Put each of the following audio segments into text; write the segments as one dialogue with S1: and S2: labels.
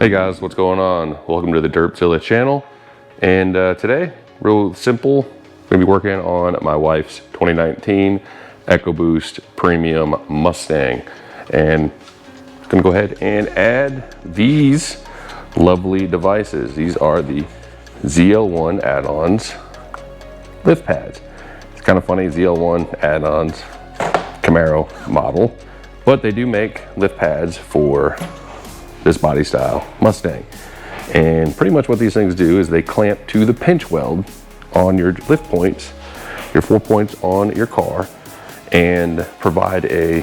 S1: Hey guys, what's going on? Welcome to the Dirtzilla channel. And today, real simple, I'm gonna be working on my wife's 2019 EcoBoost Premium Mustang. And I'm gonna go ahead and add these lovely devices. These are the ZL1 add-ons lift pads. It's kind of funny, ZL1 add-ons Camaro model, but they do make lift pads for this body style Mustang. And pretty much what these things do is they clamp to the pinch weld on your lift points, your 4 points on your car, and provide a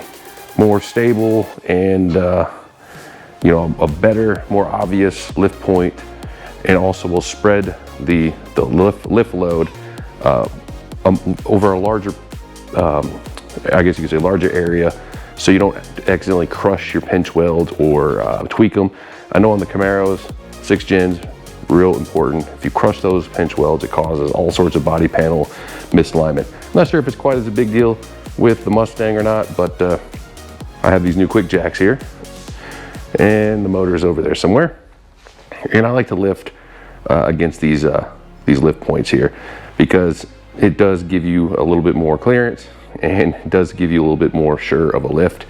S1: more stable and you know, a better, more obvious lift point, and also will spread the lift load over a larger, I guess you could say larger area, so you don't accidentally crush your pinch weld or tweak them. I know on the Camaros, 6 gens, real important. If you crush those pinch welds, it causes all sorts of body panel misalignment. I'm not sure if it's quite as a big deal with the Mustang or not, but I have these new QuickJacks here, and the motor is over there somewhere. And I like to lift against these lift points here, because it does give you a little bit more clearance, and it does give you a little bit more sure of a lift.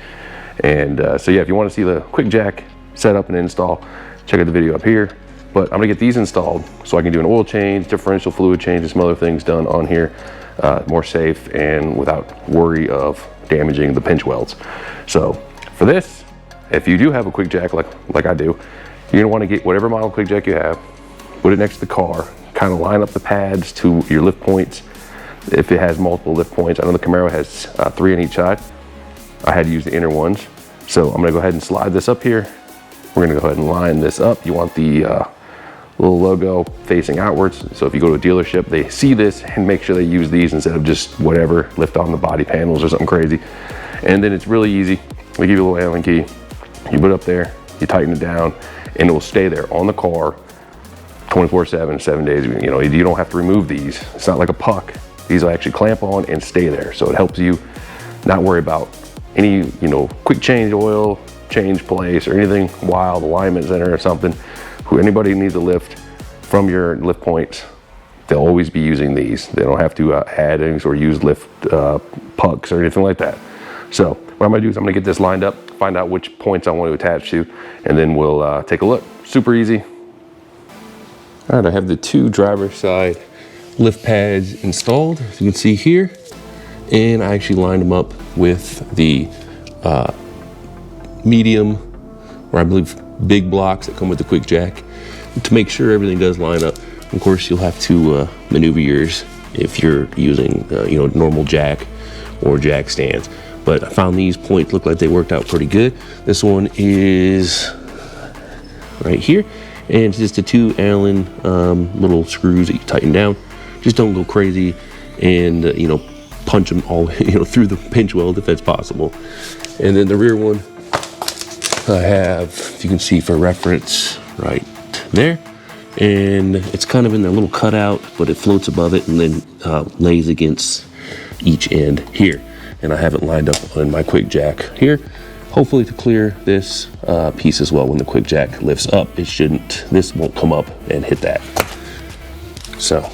S1: And so yeah, if you want to see the QuickJack setup and install, check out the video up here. But I'm gonna get these installed so I can do an oil change, differential fluid change, and some other things done on here, more safe and without worry of damaging the pinch welds. So for this, if you do have a QuickJack like I do, you're gonna want to get whatever model QuickJack you have, put it next to the car, kind of line up the pads to your lift points. If it has multiple lift points, I know the Camaro has 3 on each side. I had to use the inner ones. So I'm gonna go ahead and slide this up here. We're gonna go ahead and line this up. You want the little logo facing outwards. So if you go to a dealership, they see this and make sure they use these instead of just whatever, lift on the body panels or something crazy. And then it's really easy. They give you a little Allen key. You put it up there, you tighten it down, and it will stay there on the car 24/7, 7 days. You know, you don't have to remove these. It's not like a puck. These will actually clamp on and stay there. So it helps you not worry about any, you know, quick change oil, change place, or anything wild, alignment center or something. Anybody needs a lift from your lift points, they'll always be using these. They don't have to add any or use lift pucks or anything like that. So what I'm gonna do is I'm gonna get this lined up, find out which points I want to attach to, and then we'll take a look. Super easy. All right, I have the 2 driver's side lift pads installed, as you can see here, and I actually lined them up with the medium, or I believe big blocks that come with the QuickJack, to make sure everything does line up. Of course, you'll have to maneuver yours if you're using you know, normal jack or jack stands. But I found these points look like they worked out pretty good. This one is right here, and it's just the 2 Allen little screws that you tighten down. Just don't go crazy and you know, punch them all, you know, through the pinch weld if that's possible. And then the rear one I have, if you can see for reference, right there, and it's kind of in a little cutout, but it floats above it and then lays against each end here. And I have it lined up on my QuickJack here, hopefully to clear this piece as well. When the QuickJack lifts up, this won't come up and hit that. So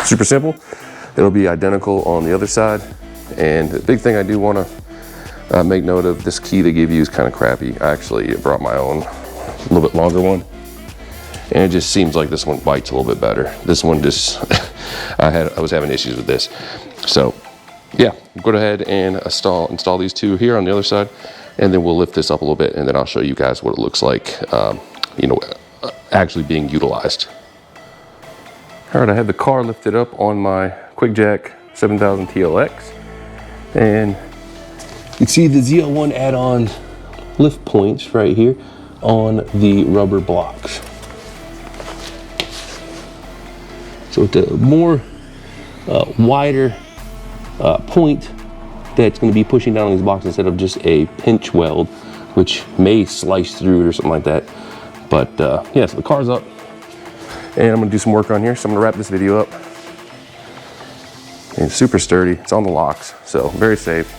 S1: super simple. It'll be identical on the other side. And the big thing I do want to make note of, this key they give you is kind of crappy. I actually brought my own, a little bit longer one, and it just seems like this one bites a little bit better. This one just, I was having issues with this. So yeah, go ahead and install these 2 here on the other side, and then we'll lift this up a little bit, and then I'll show you guys what it looks like, you know, actually being utilized. All right, I have the car lifted up on my QuickJack 7000 TLX, and you can see the ZL1 add-on lift points right here on the rubber blocks. So with the more wider point that's going to be pushing down on these blocks instead of just a pinch weld, which may slice through it or something like that. But yeah, so the car's up, and I'm gonna do some work on here. So I'm gonna wrap this video up. And it's super sturdy, it's on the locks, so very safe.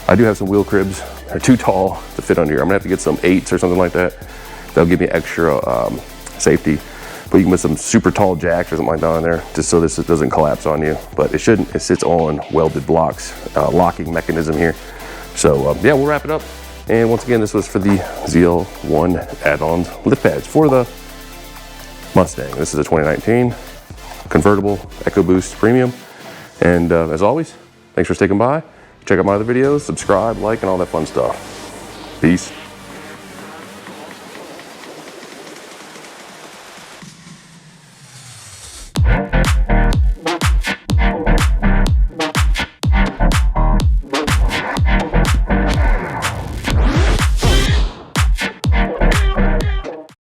S1: I do have some wheel cribs. They're too tall to fit under here. I'm gonna have to get some 8s or something like that. That'll give me extra safety. But you can put some super tall jacks or something like that on there, just so this doesn't collapse on you. But it shouldn't. It sits on welded blocks, locking mechanism here. So yeah, we'll wrap it up. And once again, this was for the ZL1 add-ons lift pads for the Mustang. This is a 2019 convertible EcoBoost Premium. And as always, thanks for sticking by. Check out my other videos, subscribe, like, and all that fun stuff. Peace.